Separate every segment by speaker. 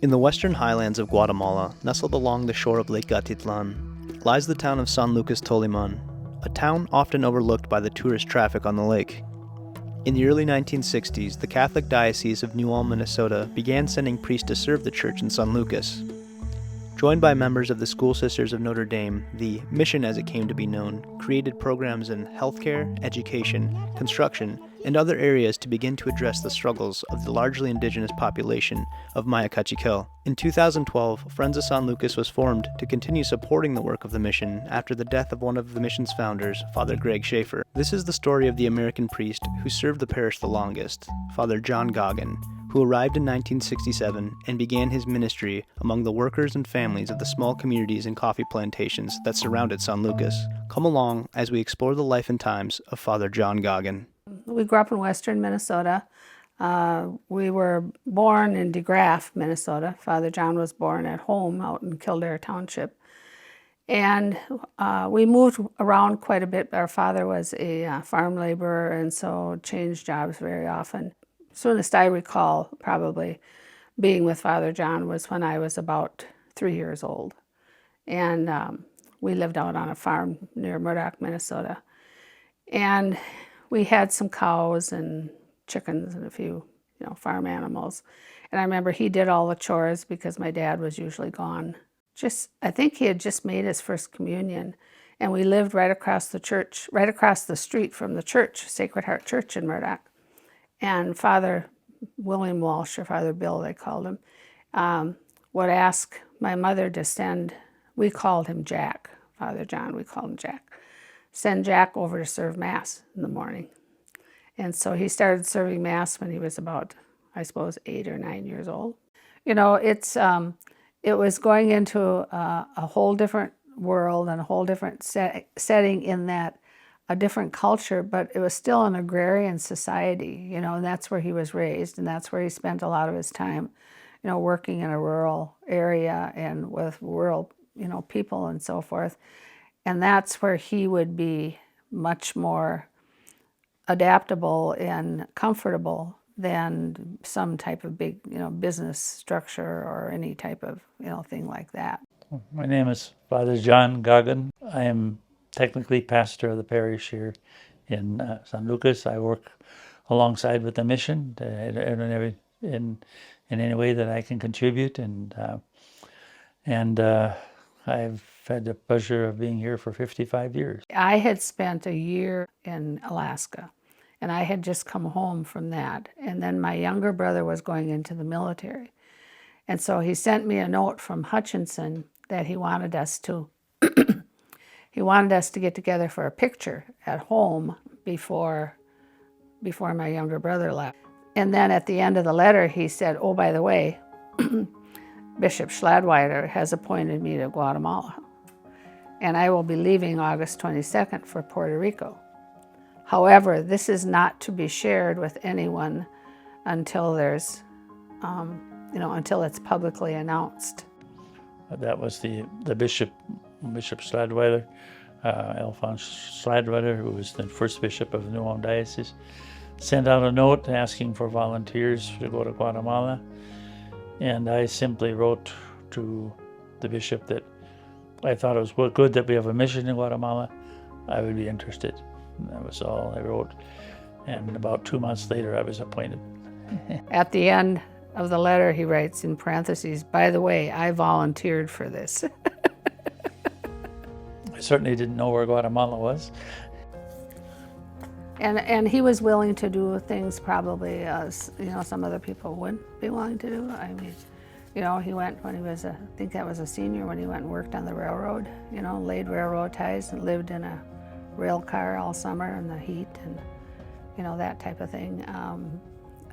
Speaker 1: In the western highlands of Guatemala, nestled along the shore of Lake Atitlan, lies the town of San Lucas Tolimán, a town often overlooked by the tourist traffic on the lake. In the early 1960s, the Catholic Diocese of New Ulm, Minnesota began sending priests to serve the church in San Lucas. Joined by members of the School Sisters of Notre Dame, the mission, as it came to be known, created programs in healthcare, education, construction, and other areas to begin to address the struggles of the largely indigenous population of Mayacachiquel. In 2012, Friends of San Lucas was formed to continue supporting the work of the mission after the death of one of the mission's founders, Father Greg Schaefer. This is the story of the American priest who served the parish the longest, Father John Goggin, who arrived in 1967 and began his ministry among the workers and families of the small communities and coffee plantations that surrounded San Lucas. Come along as we explore the life and times of Father John Goggin.
Speaker 2: We grew up in western Minnesota. We were born in DeGraff, Minnesota. Father John was born at home out in Kildare Township. And we moved around quite a bit. Our father was a farm laborer and so changed jobs very often. Soonest I recall probably being with Father John was when I was about 3 years old. And we lived out on a farm near Murdock, Minnesota. And we had some cows and chickens and a few, farm animals. And I remember he did all the chores because my dad was usually gone. I think he had just made his first communion. And we lived right across the church, right across the street from the church, Sacred Heart Church in Murdock. And Father William Walsh, or Father Bill, they called him, would ask my mother to send, we called him Jack, Father John, we called him Jack, send Jack over to serve Mass in the morning. And so he started serving Mass when he was about, I suppose, 8 or 9 years old. It was going into a whole different world and a whole different setting in that a different culture, but it was still an agrarian society, and that's where he was raised, and that's where he spent a lot of his time, working in a rural area and with rural, people and so forth. And that's where he would be much more adaptable and comfortable than some type of big, business structure or any type of, thing like that.
Speaker 3: My name is Father John Goggin. I am technically pastor of the parish here in San Lucas. I work alongside with the mission in any way that I can contribute, and I've had the pleasure of being here for 55 years.
Speaker 2: I had spent a year in Alaska, and I had just come home from that. And then my younger brother was going into the military. And so he sent me a note from Hutchinson that he wanted us to get together for a picture at home before my younger brother left. And then at the end of the letter, he said, oh, by the way, Bishop Schladweiler has appointed me to Guatemala, and I will be leaving August 22nd for Puerto Rico. However, this is not to be shared with anyone until there's, until it's publicly announced.
Speaker 3: That was the Bishop Schladweiler, Alphonse Schladweiler, who was the first bishop of the New Ulm Diocese, sent out a note asking for volunteers to go to Guatemala. And I simply wrote to the bishop that I thought it was good that we have a mission in Guatemala. I would be interested. And that was all I wrote. And about 2 months later, I was appointed.
Speaker 2: At the end of the letter, he writes in parentheses, by the way, I volunteered for this.
Speaker 3: I certainly didn't know where Guatemala was.
Speaker 2: And he was willing to do things probably as, some other people wouldn't be willing to do. I mean, he went when he was I think that was a senior, when he went and worked on the railroad, laid railroad ties and lived in a rail car all summer in the heat and, that type of thing.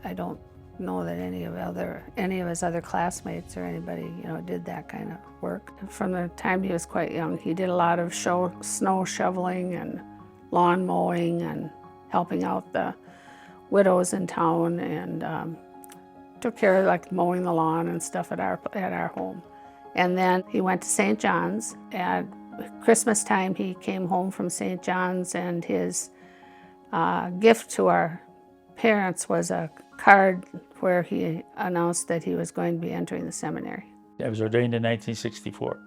Speaker 2: I don't know that any of his other classmates or anybody, did that kind of work. From the time he was quite young, he did a lot of snow shoveling and lawn mowing and helping out the widows in town, and took care of mowing the lawn and stuff at our home. And then he went to St. John's. At Christmas time, he came home from St. John's, and his gift to our parents was a card where he announced that he was going to be entering the seminary.
Speaker 3: I was ordained in 1964.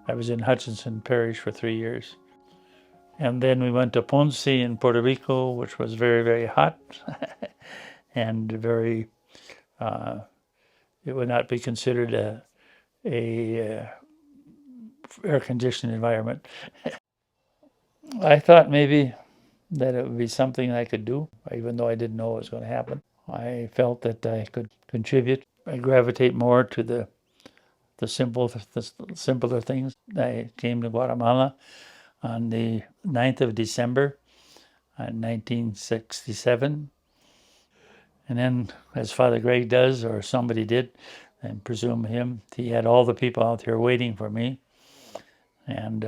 Speaker 3: I was in Hutchinson Parish for 3 years. And then we went to Ponce in Puerto Rico, which was very, very hot and very, it would not be considered a air-conditioned environment. I thought maybe that it would be something I could do, even though I didn't know it was going to happen. I felt that I could contribute. I gravitate more to the simpler things. I came to Guatemala on the 9th of December in 1967. And then, as Father Greg does, or somebody did, and presume him, he had all the people out here waiting for me. And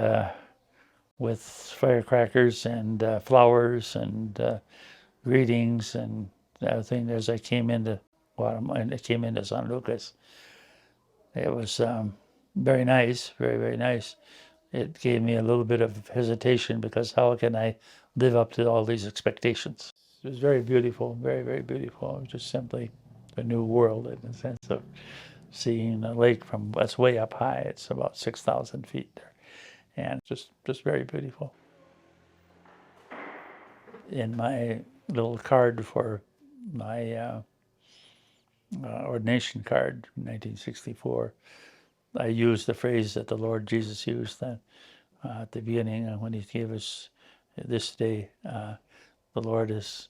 Speaker 3: with firecrackers and flowers and greetings and everything as I came into Guatemala and I came into San Lucas. It was very nice, very, very nice. It gave me a little bit of hesitation because how can I live up to all these expectations? It was very beautiful, very, very beautiful. It was just simply a new world in the sense of seeing a lake from, that's way up high. It's about 6,000 feet there. And just very beautiful. In my little card for my ordination card in 1964, I used the phrase that the Lord Jesus used then at the beginning when he gave us this day, the Lord has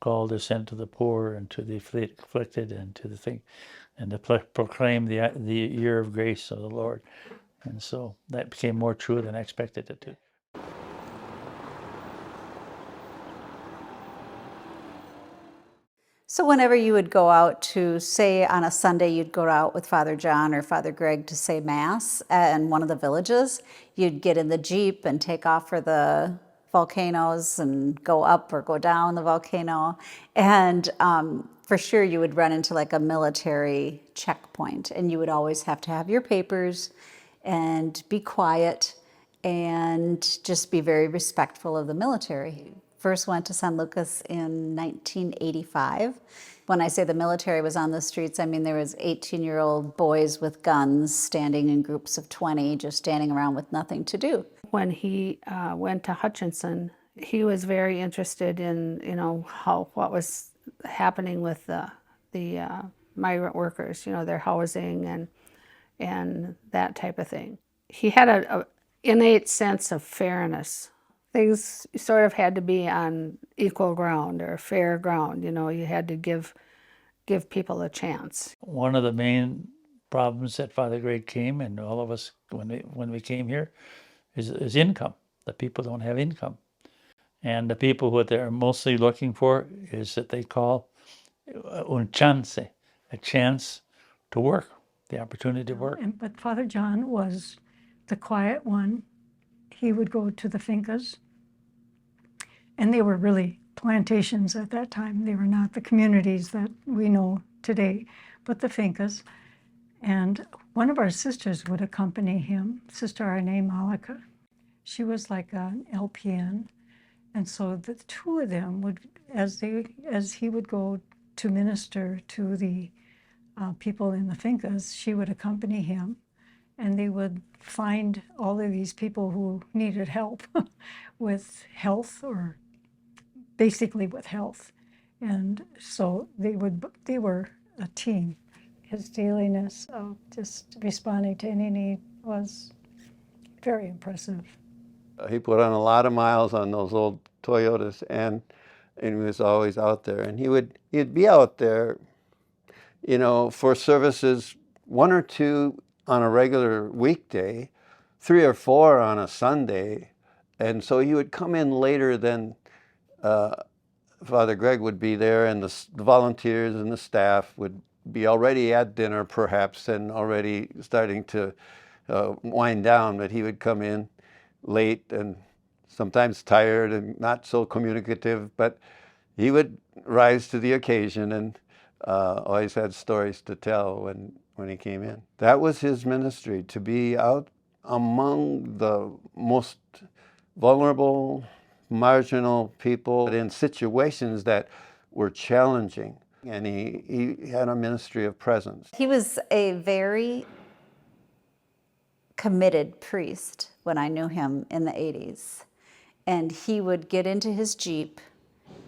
Speaker 3: called us into the poor and to the afflicted and to the thing, and to proclaim the year of grace of the Lord. And so that became more true than I expected it to.
Speaker 4: So whenever you would go out to, say on a Sunday, you'd go out with Father John or Father Greg to say Mass in one of the villages, you'd get in the Jeep and take off for the volcanoes and go up or go down the volcano. And for sure you would run into like a military checkpoint, and you would always have to have your papers and be quiet and just be very respectful of the military. First went to San Lucas in 1985. When I say the military was on the streets, I mean there was 18-year-old boys with guns standing in groups of 20, just standing around with nothing to do.
Speaker 2: When he went to Hutchinson, he was very interested in, what was happening with the migrant workers, their housing and that type of thing. He had an innate sense of fairness. Things sort of had to be on equal ground or fair ground. You had to give people a chance.
Speaker 3: One of the main problems that Father Greg came, and all of us when we came here, is income. The people don't have income. And the people what they're mostly looking for is that they call un chance, a chance to work, the opportunity to work.
Speaker 5: But Father John was the quiet one. He would go to the fincas, and they were really plantations at that time. They were not the communities that we know today, but the fincas. And one of our sisters would accompany him, Sister Arne Malika. She was like an LPN. And so the two of them would, as he would go to minister to the people in the fincas, she would accompany him, and they would find all of these people who needed help with health, or basically with health. And so they were a team. His dailiness of just responding to any need was very impressive.
Speaker 6: He put on a lot of miles on those old Toyotas, and he was always out there. And he'd be out there, for services, 1 or 2 on a regular weekday, 3 or 4 on a Sunday. And so he would come in later than Father Greg would be there, and the volunteers and the staff would be already at dinner perhaps and already starting to wind down, but he would come in late and sometimes tired and not so communicative, but he would rise to the occasion and always had stories to tell when he came in. That was his ministry, to be out among the most vulnerable, marginal people in situations that were challenging. And he had a ministry of presence.
Speaker 4: He was a very committed priest when I knew him in the 80s. And he would get into his Jeep,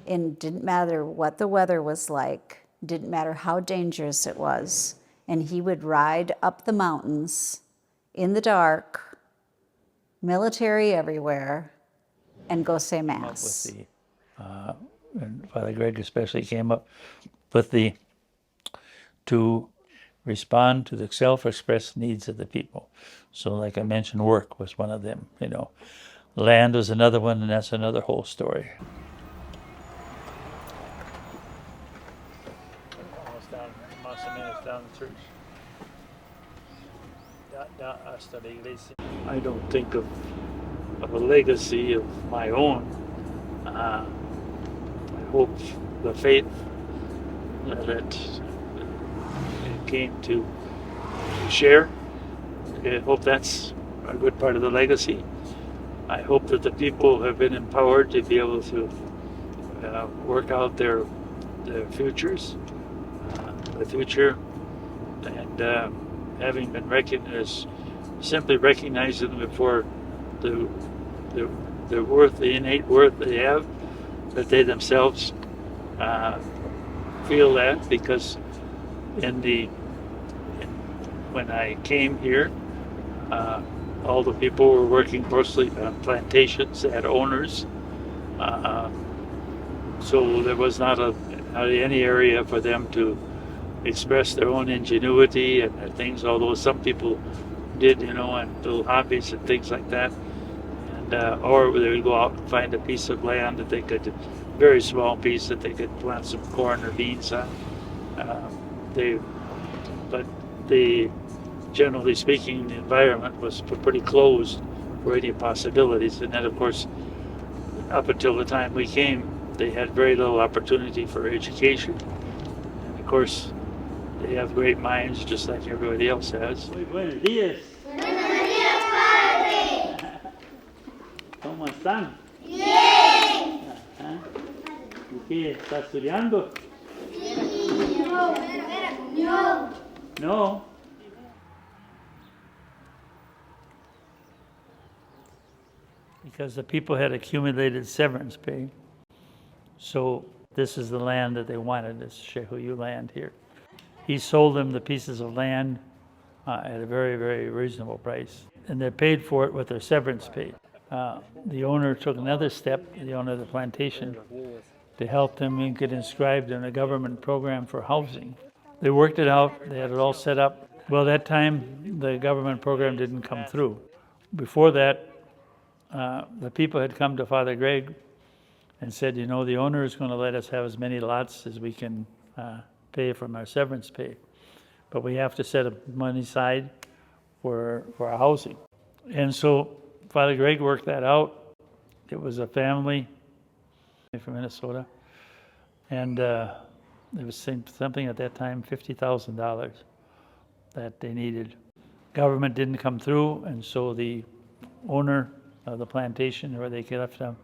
Speaker 4: and didn't matter what the weather was like, didn't matter how dangerous it was, and he would ride up the mountains in the dark, military everywhere, and go say Mass.
Speaker 3: With the, and Father Greg especially came up with to respond to the self-expressed needs of the people. So like I mentioned, work was one of them, Land was another one, and that's another whole story. Almost down, más o menos down the church. Hasta la iglesia. I don't think of a legacy of my own. I hope the faith that it came to share, I hope that's a good part of the legacy. I hope that the people have been empowered to be able to work out their futures, the future, and having been recognized, simply recognizing them for the worth, the innate worth they have, that they themselves feel that, because when I came here, all the people were working mostly on plantations, they had owners, so there was not any area for them to express their own ingenuity and their things, although some people did, and little hobbies and things like that. And or they would go out and find a piece of land that they could, very small piece that they could plant some corn or beans on. Generally speaking, the environment was pretty closed for any possibilities. And then, of course, up until the time we came, they had very little opportunity for education. And of course, they have great minds, just like everybody else has. Muy buenos días. Buenos días, padre. ¿Cómo están? Bien. ¿Y qué está estudiando? Sí. No. No. Because the people had accumulated severance pay. So this is the land that they wanted, this Shehuyu land here. He sold them the pieces of land at a very, very reasonable price. And they paid for it with their severance pay. The owner took another step, the owner of the plantation, to help them get inscribed in a government program for housing. They worked it out, they had it all set up. Well, that time, the government program didn't come through. Before that, the people had come to Father Greg and said, the owner is going to let us have as many lots as we can pay from our severance pay. But we have to set money aside for our housing. And so Father Greg worked that out. It was a family from Minnesota. And there was something at that time, $50,000 that they needed. Government didn't come through, and so the owner of the plantation where they left them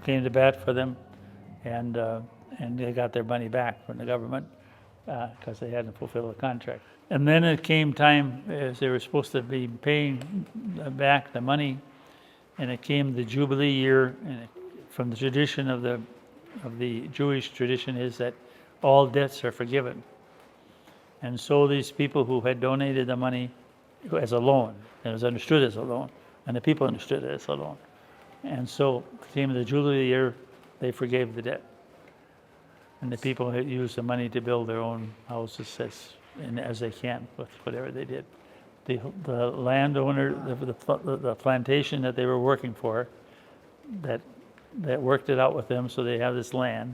Speaker 3: came to bat for them, and they got their money back from the government because they hadn't fulfilled the contract. And then it came time, as they were supposed to be paying back the money, and it came the Jubilee year, and from the tradition of the Jewish tradition is that all debts are forgiven. And so these people who had donated the money as a loan, and it was understood as a loan, and the people understood it as a loan. And so came the Jubilee year, they forgave the debt. And the people had used the money to build their own houses as they can with whatever they did. The landowner, the plantation that they were working for, that worked it out with them so they have this land.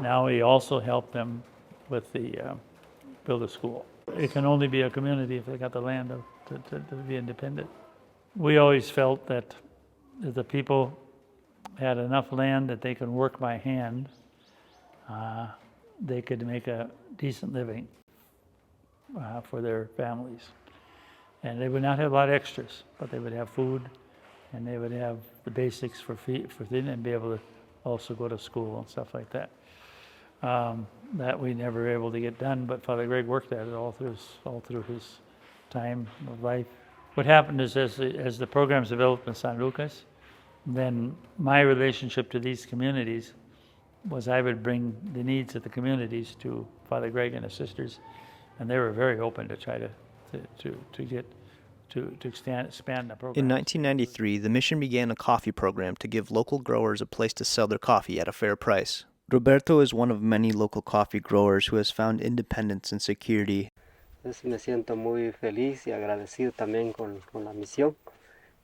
Speaker 3: Now he also helped them with build a school. It can only be a community if they got the land to be independent. We always felt that if the people had enough land that they could work by hand, they could make a decent living for their families. And they would not have a lot of extras, but they would have food, and they would have the basics for them, and be able to also go to school and stuff like that. that we never were able to get done, but Father Greg worked at it all through his time of life. What happened is as the programs developed in San Lucas, then my relationship to these communities was I would bring the needs of the communities to Father Greg and his sisters, and they were very open to try to expand the program.
Speaker 1: In 1993, the mission began a coffee program to give local growers a place to sell their coffee at a fair price. Roberto is one of many local coffee growers who has found independence and security.
Speaker 7: Entonces me siento muy feliz y agradecido también con la misión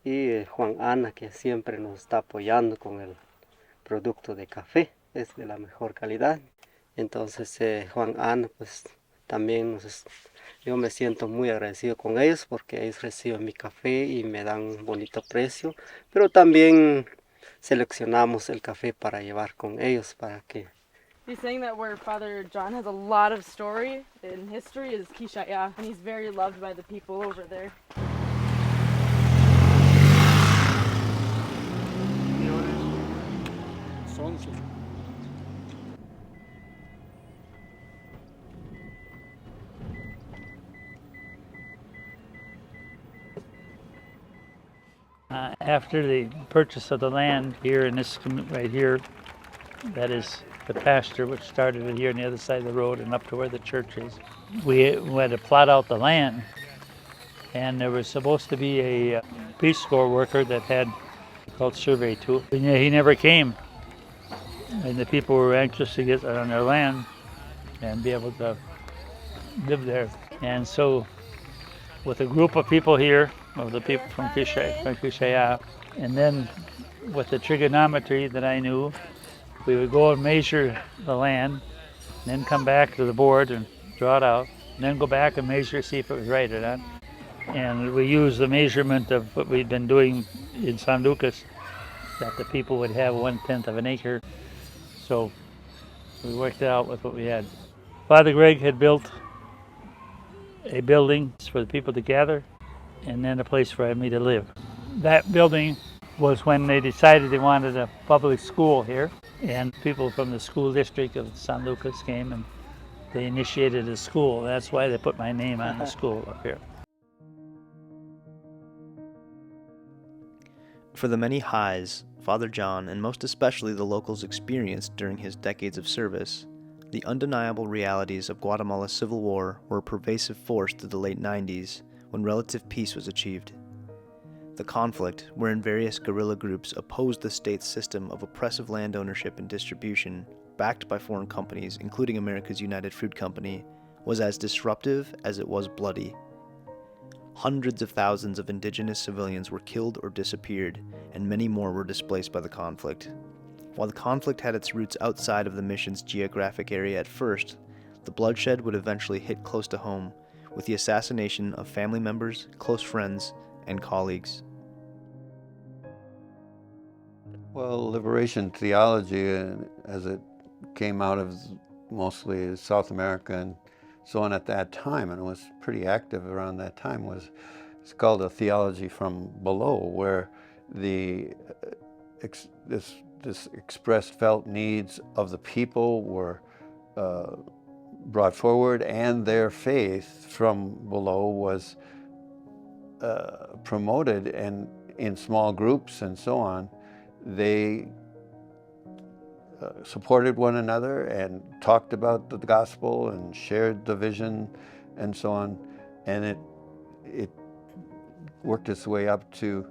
Speaker 7: y Juan Ana que siempre nos está apoyando con el producto de café, es de la mejor calidad. Entonces Juan Ana pues también yo me siento muy agradecido con ellos porque ellos reciben mi café y me dan un bonito precio, pero también seleccionamos el café para llevar con ellos para que
Speaker 8: He's saying that where Father John has a lot of story in history is Quixaya, and he's very loved by the people over there.
Speaker 3: After the purchase of the land here in this right here, that is the pasture which started here on the other side of the road and up to where the church is. We had to plot out the land, and there was supposed to be a Peace Corps worker that had called survey to. He never came, and the people were anxious to get on their land and be able to live there. And so, with a group of people here, of the people from Quixaya, and then with the trigonometry that I knew, we would go and measure the land, and then come back to the board and draw it out, and then go back and measure, see if it was right or not. And we used the measurement of what we'd been doing in San Lucas, that the people would have 1/10 of an acre. So we worked it out with what we had. Father Greg had built a building for the people to gather, and then a place for me to live. That building was when they decided they wanted a public school here, and people from the school district of San Lucas came and they initiated a school. That's why they put my name on the school up here.
Speaker 1: For the many highs Father John and most especially the locals experienced during his decades of service, the undeniable realities of Guatemala's civil war were a pervasive force through the late 90s when relative peace was achieved. The conflict, wherein various guerrilla groups opposed the state's system of oppressive land ownership and distribution, backed by foreign companies, including America's United Fruit Company, was as disruptive as it was bloody. Hundreds of thousands of indigenous civilians were killed or disappeared, and many more were displaced by the conflict. While the conflict had its roots outside of the mission's geographic area at first, the bloodshed would eventually hit close to home, with the assassination of family members, close friends, and colleagues.
Speaker 6: Well, liberation theology, as it came out of mostly South America and so on at that time, and it was pretty active around that time, it's called a theology from below, where this expressed felt needs of the people were brought forward, and their faith from below was promoted, and in small groups and so on, they supported one another and talked about the gospel and shared the vision and so on, and it worked its way up to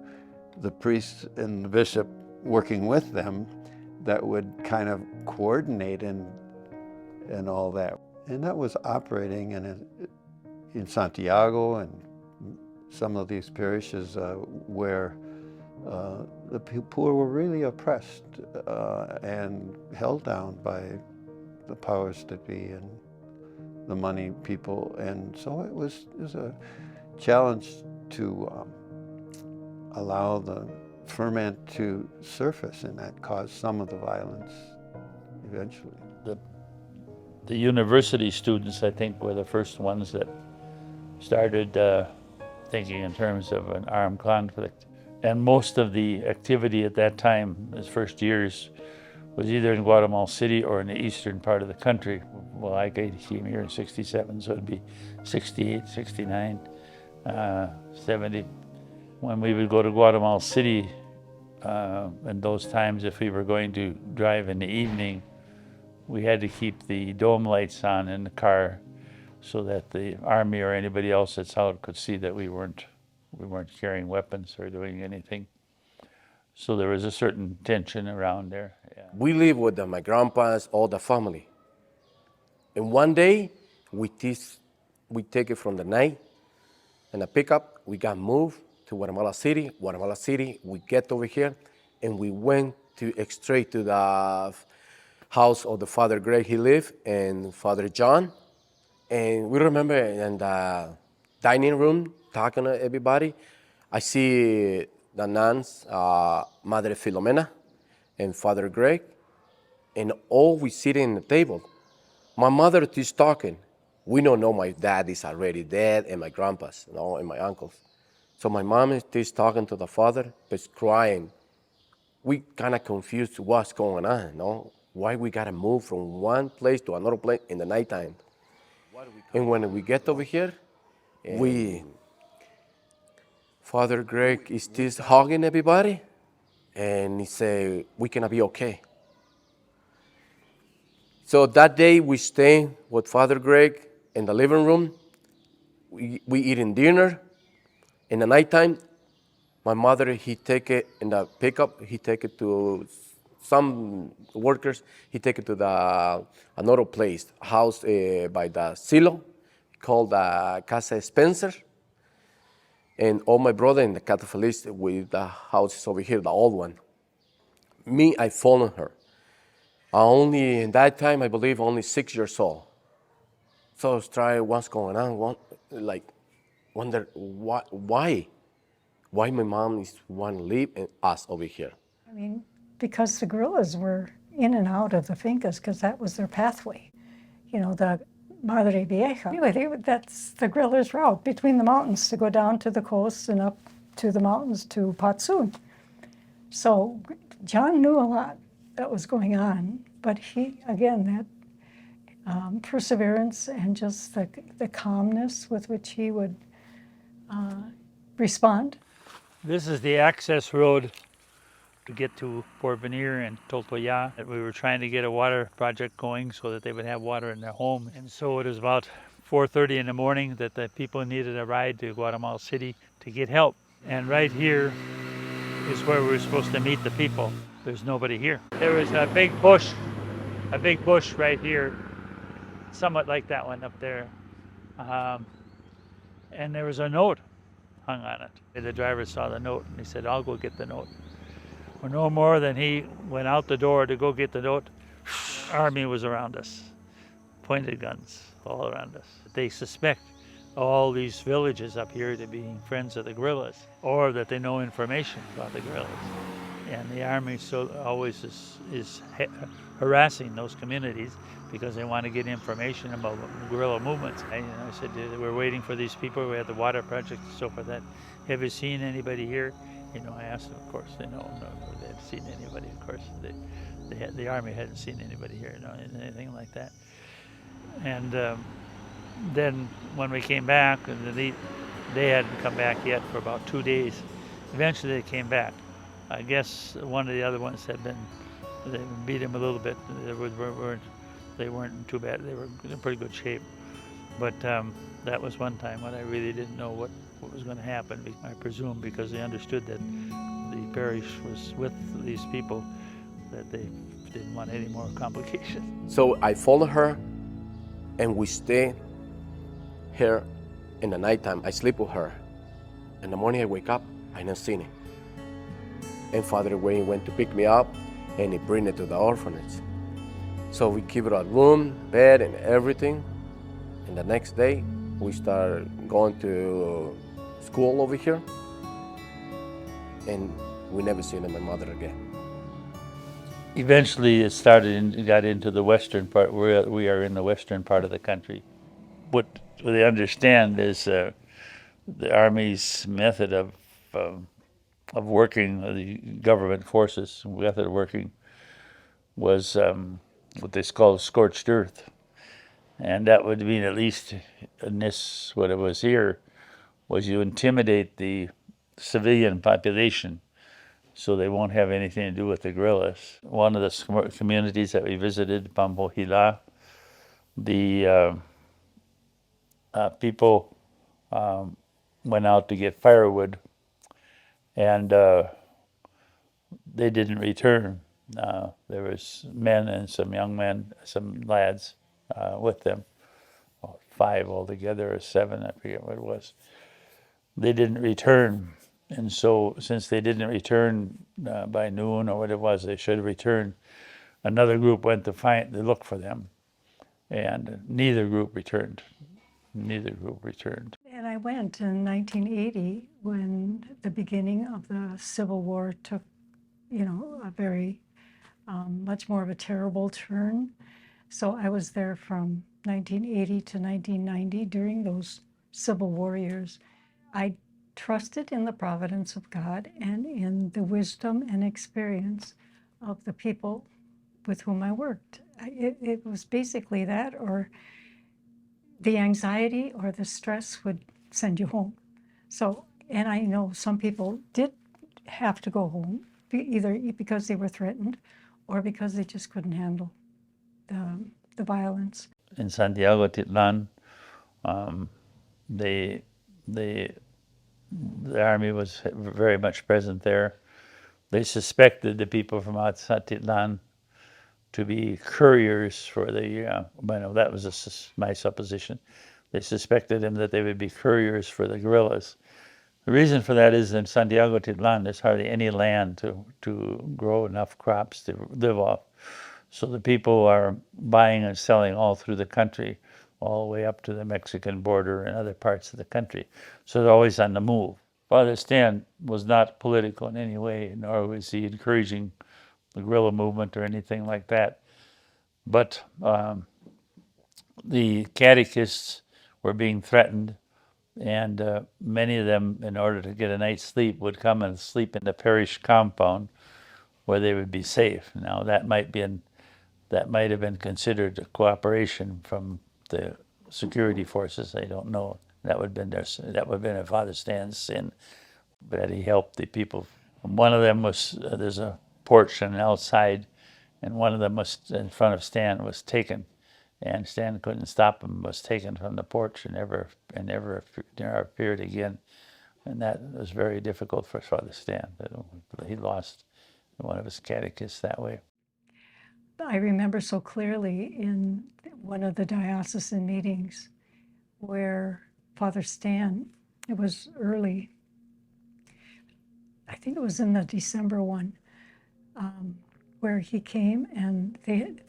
Speaker 6: the priest and the bishop working with them that would kind of coordinate and all that. And that was operating in Santiago and some of these parishes where the poor were really oppressed and held down by the powers that be and the money people. And so it was a challenge to allow the ferment to surface, and that caused some of the violence eventually.
Speaker 3: The university students, I think, were the first ones that started thinking in terms of an armed conflict. And most of the activity at that time, his first years, was either in Guatemala City or in the eastern part of the country. Well, I came here in 67, so it'd be 68, 69, 70. When we would go to Guatemala City, in those times, if we were going to drive in the evening, we had to keep the dome lights on in the car so that the army or anybody else that's out could see that we weren't carrying weapons or doing anything. So there was a certain tension around there. Yeah.
Speaker 9: We live with my grandpas, all the family. And one day, we take it from the night and a pickup. We got moved to Guatemala City. Guatemala City, we get over here, and we went straight to the house of the Father Greg he lived, and Father John. And we remember in the dining room talking to everybody. I see the nuns, Madre Filomena and Father Greg, and all we sitting at the table. My mother is talking. We don't know my dad is already dead, and my grandpas, and my uncles. So my mom is talking to the father, but crying. We kind of confused what's going on, Why we gotta move from one place to another place in the nighttime. And when we get over here, Father Greg is just hugging everybody, and he say, we cannot be okay. So that day we stay with Father Greg in the living room. We eating dinner. In the nighttime, my mother, he take it in the pickup, he take it to some workers, he take it to another place, house by the silo, called Casa Spencer. And all my brother in the Catholic with the houses over here, the old one. Me, I followed her. Only in that time, I believe, only 6 years old. So I was trying what's going on, wonder why my mom is want to leave and us over here.
Speaker 5: I mean, because the guerrillas were in and out of the fincas, because that was their pathway. The Madre Vieja. Anyway, that's the guerrillas' route between the mountains to go down to the coast and up to the mountains to Patsun. So John knew a lot that was going on, but he, again, that perseverance and just the calmness with which he would respond.
Speaker 3: This is the access road to get to Porvenir and Toltoya. We were trying to get a water project going so that they would have water in their home. And so it was about 4:30 in the morning that the people needed a ride to Guatemala City to get help. And right here is where we were supposed to meet the people. There's nobody here. There was a big bush right here, somewhat like that one up there. And there was a note hung on it. The driver saw the note and he said, I'll go get the note. Well, no more than he went out the door to go get the note, army was around us, pointed guns all around us. They suspect all these villages up here to be friends of the guerrillas, or that they know information about the guerrillas. And the army always is harassing those communities because they want to get information about guerrilla movements. I said, we're waiting for these people. We had the water project and so forth. Have you seen anybody here? I asked them, of course, they no, they hadn't seen anybody, of course. The army hadn't seen anybody here, anything like that. And then when we came back, and they hadn't come back yet for about 2 days. Eventually they came back. I guess one of the other ones they beat him a little bit. They weren't too bad. They were in pretty good shape. But that was one time when I really didn't know what was going to happen. I presume because they understood that the parish was with these people, that they didn't want any more complications.
Speaker 9: So I followed her, and we stay here in the nighttime. I sleep with her. In the morning I wake up, I not seen it. And Father Wayne went to pick me up, and he bring it to the orphanage. So we keep it a room, bed, and everything. And the next day, we start going to school over here, and we never seen my mother again.
Speaker 3: Eventually it got into the western part. We are in the western part of the country. What they understand is the Army's method of working, the government forces method of working, was what they call scorched earth. And that would mean, at least in this, what it was here, was you intimidate the civilian population so they won't have anything to do with the guerrillas. One of the communities that we visited, Pambohila, the people went out to get firewood, and they didn't return. There was men and some young men, some lads with them, 5 altogether, or 7, I forget what it was. They didn't return, and so since they didn't return by noon or what it was, they should have returned. Another group went to look for them, and neither group returned. Neither group returned.
Speaker 5: And I went in 1980 when the beginning of the Civil War took, a very, much more of a terrible turn. So I was there from 1980 to 1990 during those Civil War years. I trusted in the providence of God and in the wisdom and experience of the people with whom I worked. It was basically that, or the anxiety or the stress would send you home. So, and I know some people did have to go home, either because they were threatened or because they just couldn't handle the violence.
Speaker 3: In Santiago Titlan, the army was very much present there. They suspected the people from outside Titlan to be couriers for the, that was my supposition. They suspected them that they would be couriers for the guerrillas. The reason for that is in Santiago Titlan, there's hardly any land to grow enough crops to live off. So the people are buying and selling all through the country, all the way up to the Mexican border and other parts of the country. So they're always on the move. Father Stan was not political in any way, nor was he encouraging the guerrilla movement or anything like that. But the catechists were being threatened, and many of them, in order to get a night's sleep, would come and sleep in the parish compound where they would be safe. Now that might have been considered a cooperation from the security forces. I don't know. That would have been a Father Stan's sin, but he helped the people. One of them was there's a porch and outside, and one of them was in front of Stan, was taken, and Stan couldn't stop him. Was taken from the porch and never appeared again, and that was very difficult for Father Stan. He lost one of his catechists that way.
Speaker 5: I remember so clearly in one of the diocesan meetings where Father Stan, it was early, I think it was in the December one, where he came and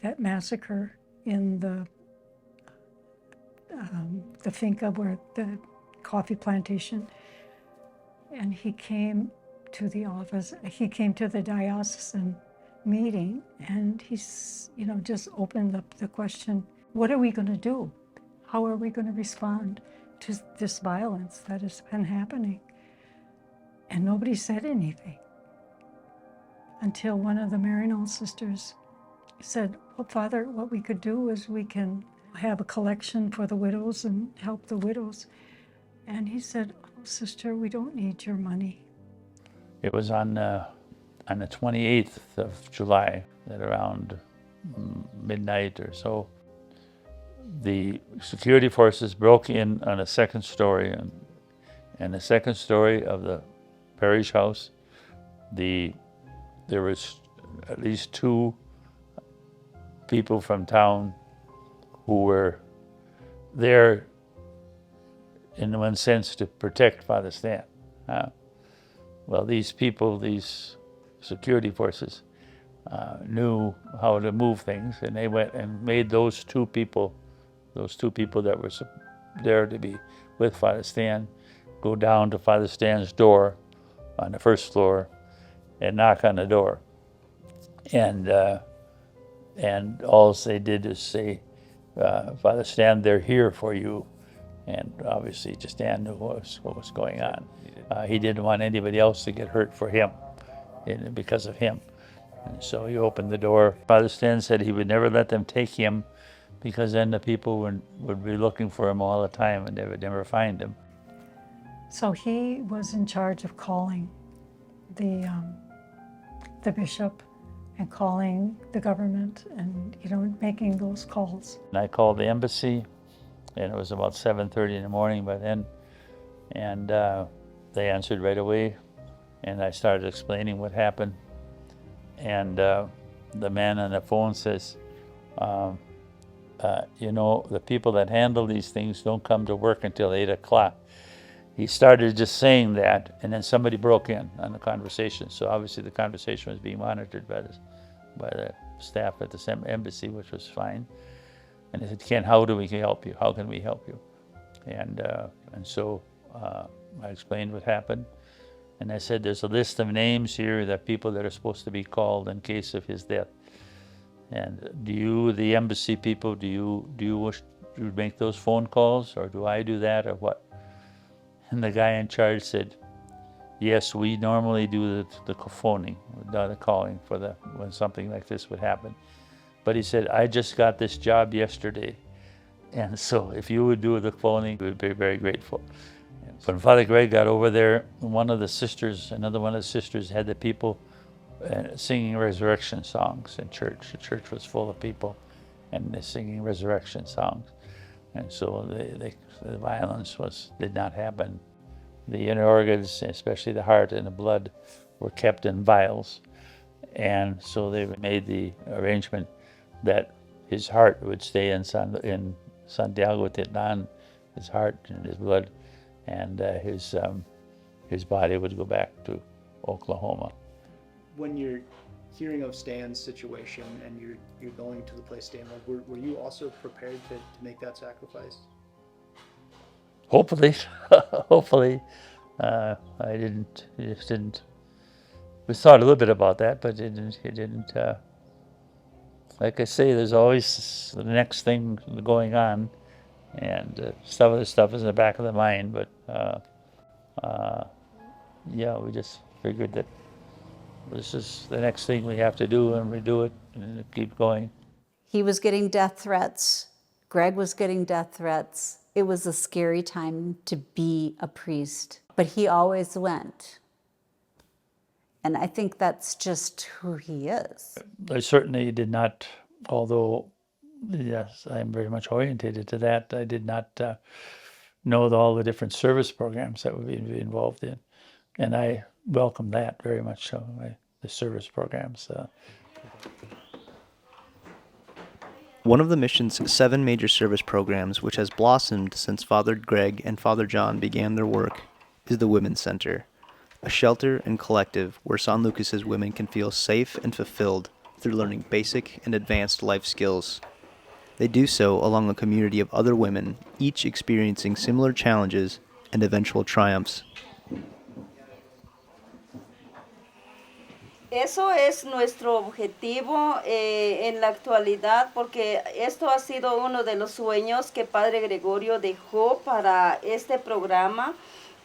Speaker 5: that massacre in the finca, where the coffee plantation, and he came to the office, he came to the diocesan meeting, and he's, just opened up the question, what are we going to do? How are we going to respond to this violence that has been happening? And nobody said anything until one of the Maryknoll sisters said, well, Father, what we could do is we can have a collection for the widows and help the widows. And he said, oh, sister, we don't need your money.
Speaker 3: It was on the 28th of July, at around midnight or so, the security forces broke in on a second story, and the second story of the parish house, there was at least 2 people from town who were there, in one sense, to protect Father Stan. Well, these people, these security forces, knew how to move things, and they went and made those two people that were there to be with Father Stan, go down to Father Stan's door on the first floor and knock on the door. And all they did is say, Father Stan, they're here for you. And obviously Stan knew what was going on. He didn't want anybody else to get hurt for him, because of him. And so he opened the door. Father Stan said he would never let them take him because then the people would be looking for him all the time and they would never find him.
Speaker 5: So he was in charge of calling the bishop and calling the government and, making those calls.
Speaker 3: And I called the embassy, and it was about 7:30 in the morning by then, and they answered right away, and I started explaining what happened, and the man on the phone says, the people that handle these things don't come to work until 8 o'clock. He started just saying that, and then somebody broke in on the conversation. So obviously the conversation was being monitored by the staff at the embassy, which was fine. And they said, Ken, how do we help you? How can we help you? And so I explained what happened. And I said, there's a list of names here that people that are supposed to be called in case of his death. And do you, the embassy people, do you wish to make those phone calls, or do I do that, or what? And the guy in charge said, yes, we normally do the phoning, the calling for when something like this would happen. But he said, I just got this job yesterday, and so if you would do the phoning, we would be very grateful. When Father Greg got over there, another one of the sisters had the people singing resurrection songs in church. The church was full of people, and they're singing resurrection songs. And so the violence did not happen. The inner organs, especially the heart and the blood, were kept in vials. And so they made the arrangement that his heart would stay in Santiago Titlan, his heart and his blood, and his body would go back to Oklahoma.
Speaker 1: When you're hearing of Stan's situation and you're going to the place Stan lived, were you also prepared to make that sacrifice?
Speaker 3: Hopefully, hopefully. I didn't. It just didn't. We thought a little bit about that, but it didn't. Like I say, there's always the next thing going on, and some of this stuff is in the back of the mind. But yeah, we just figured that this is the next thing we have to do, and we do it and keep going.
Speaker 4: He was getting death threats. Greg was getting death threats. It was a scary time to be a priest, but he always went. And I think that's just who he is.
Speaker 3: I certainly did not, although, yes, I'm very much orientated to that, I did not know all the different service programs that would be involved in. And I welcome that very much so, the service programs.
Speaker 1: One of the mission's 7 major service programs, which has blossomed since Father Greg and Father John began their work, is the Women's Center, a shelter and collective where San Lucas's women can feel safe and fulfilled through learning basic and advanced life skills. They do so along a community of other women, each experiencing similar challenges and eventual triumphs.
Speaker 10: Eso es nuestro objetivo en la actualidad, porque esto ha sido uno de los sueños que Padre Gregorio dejó para este programa,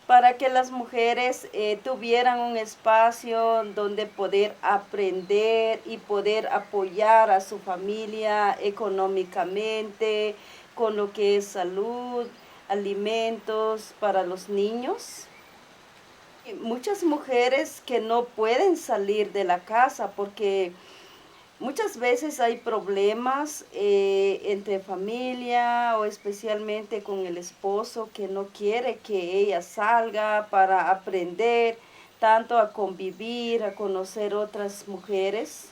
Speaker 10: para que las mujeres tuvieran un espacio donde poder aprender y poder apoyar a su familia económicamente, con lo que es salud, alimentos para los niños. Muchas mujeres que no pueden salir de la casa porque muchas veces hay problemas entre familia o especialmente con el esposo que no quiere que ella salga para aprender tanto a convivir, a conocer otras mujeres.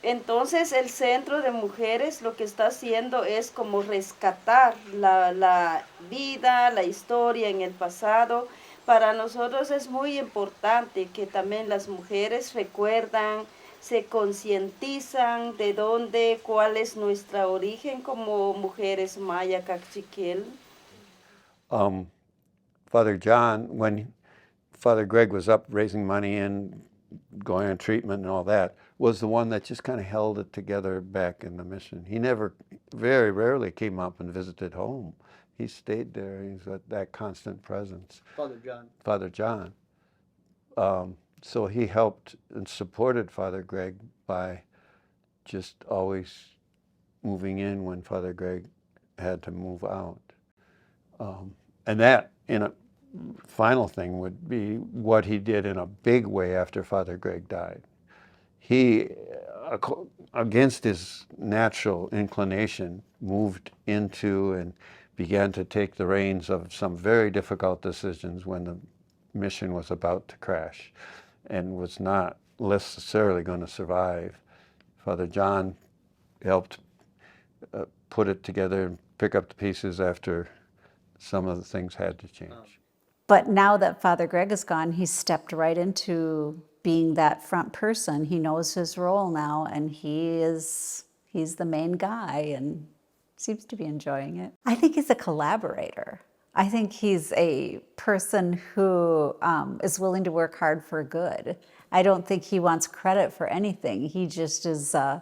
Speaker 10: Entonces el Centro de Mujeres lo que está haciendo es como rescatar la vida, la historia en el pasado. Para nosotros es muy importante que también las mujeres recuerdan, se concientizan de dónde, cuál es nuestro origen como mujeres maya cachiquel.
Speaker 6: Father John, when Father Greg was up raising money and going on treatment and all that, was the one that just kind of held it together back in the mission. He never, very rarely came up and visited home. He stayed there. He's got that constant presence.
Speaker 1: Father John.
Speaker 6: Father John. So he helped and supported Father Greg by just always moving in when Father Greg had to move out. And that, in a final thing, would be what he did in a big way after Father Greg died. He, against his natural inclination, moved into and began to take the reins of some very difficult decisions when the mission was about to crash and was not necessarily going to survive. Father John helped put it together and pick up the pieces after some of the things had to change.
Speaker 4: But now that Father Greg is gone, he's stepped right into being that front person. He knows his role now, and he's the main guy and seems to be enjoying it. I think he's a collaborator. I think he's a person who is willing to work hard for good. I don't think he wants credit for anything. He just is a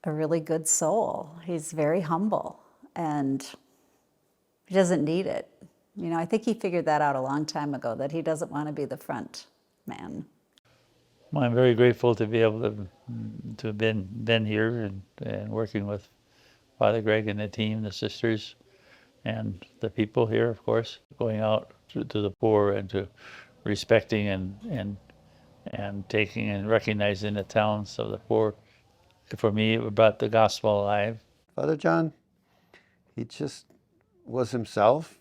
Speaker 4: really good soul. He's very humble, and he doesn't need it. You know, I think he figured that out a long time ago, that he doesn't want to be the front man.
Speaker 3: Well, I'm very grateful to be able to have been here and working with Father Greg and the team, the sisters, and the people here, of course, going out to the poor and to respecting and taking and recognizing the talents of the poor. For me, it brought the gospel alive.
Speaker 6: Father John, he just was himself,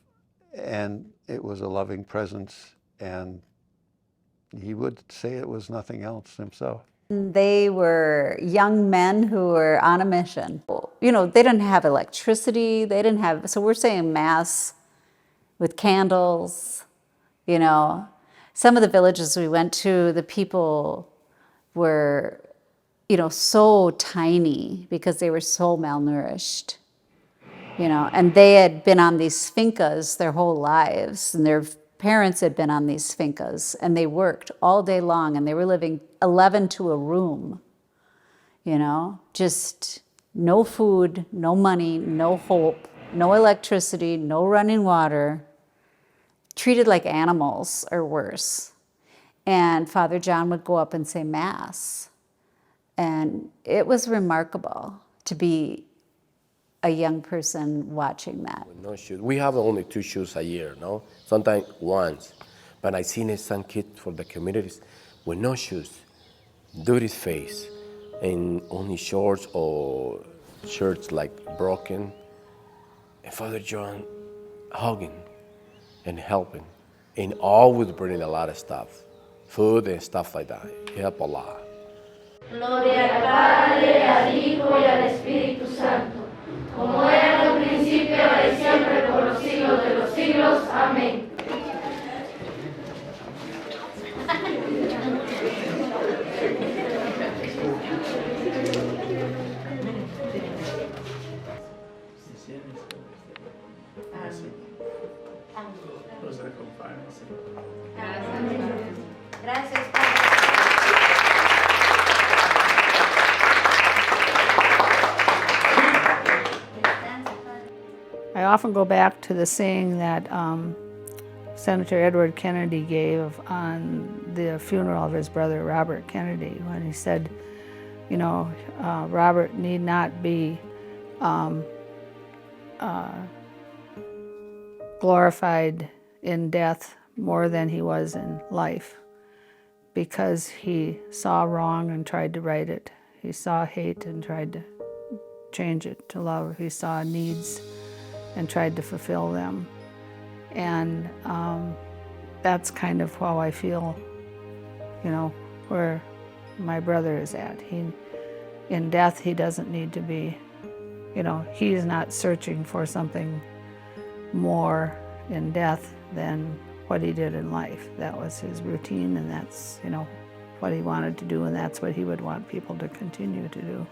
Speaker 6: and it was a loving presence, and he would say it was nothing else himself.
Speaker 4: They were young men who were on a mission. You know, they didn't have electricity, so we're saying Mass with candles, you know. Some of the villages we went to, the people were, you know, so tiny because they were so malnourished, you know, and they had been on these fincas their whole lives, and their parents had been on these fincas, and they worked all day long, and they were living 11 to a room, you know, just no food, no money, no hope, no electricity, no running water, treated like animals or worse. And Father John would go up and say Mass. And it was remarkable to be a young person watching that.
Speaker 9: With no shoes. We have only 2 shoes a year, no? Sometimes once. But I seen some kids for the communities with no shoes, dirty face, and only shorts or shirts like broken. And Father John hugging and helping, and always bringing a lot of stuff, food and stuff like that. He helped a lot.
Speaker 11: Gloria al Padre, al Hijo y al Espíritu Santo, como era en un principio, ahora y siempre, por los siglos de los siglos. Amén. Gracias.
Speaker 2: I often go back to the saying that Senator Edward Kennedy gave on the funeral of his brother Robert Kennedy, when he said, you know, Robert need not be glorified in death more than he was in life, because he saw wrong and tried to right it. He saw hate and tried to change it to love. He saw needs and tried to fulfill them. And that's kind of how I feel, you know, where my brother is at. In death, he doesn't need to be, you know, he's not searching for something more in death than what he did in life. That was his routine, and that's, you know, what he wanted to do, and that's what he would want people to continue to do.